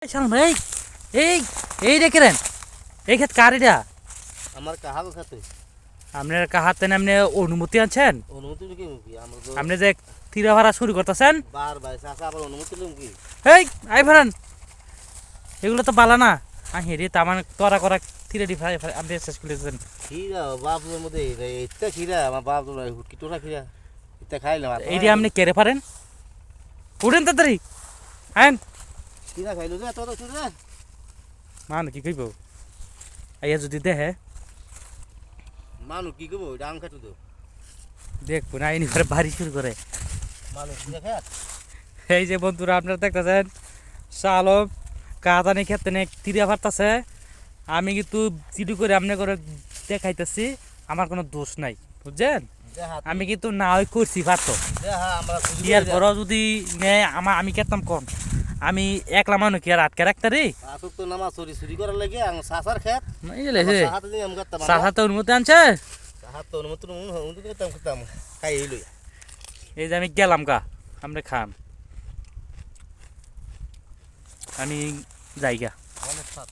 সালাম ভাই এই এই রেখেন এই ক্ষেত কার এটা আমার কাহাল খাতে আপনার কাহাতে আপনি অনুমতি আছেন অনুমতি কি কি আমরা তো আপনি যে তীরা ভাড়া শুরু করতেছেন বারবার চাচা আবার অনুমতি লম কি এই আই ভাড়ান এগুলো তো বালা না হেরে তামান তরা করা তীরাটি ভাই আপনি শেষ করেছেন খিরা বাপের মধ্যে এটা খিরা আমার বাপ তো হুটকি টোরা খিরা এটা খাইলাম এইটি আপনি কেড়ে পারেন উঠেন তাড়াতাড়ি আইন খিরা খাইলো যে এত তো রে মান কি কইব আইয়া যদি দেহে মানু কি কইবো ডাং খাটু তো দেখবো না আইনি করে বাড়ি শুরু করে মানু খিরা খায় এই যে বন্ধুরা আপনারা দেখতেছেন চালক কাদানি ক্ষেত্রে তীরা ভাড়তাছে আমি কিন্তু চিটু করে আপনি করে দেখাইতেছি আমার কোনো দোষ নাই বুঝছেন আমি কিন্তু না ওই করছি পারতো ইয়ার পর যদি নেয় আমি কেতাম কম আমি একলা মানুষ কি আর আটকে রাখতে রে আসুক তো নামা চুরি চুরি করার লাগে সাসার খেত সাথে অনুমতি আনছে হাত তো অনুমতি অনুমতি করতাম করতাম খাই এই লই এই যে আমি গেলাম গা আমরা খান আমি যাই গা অনেক স্বাদ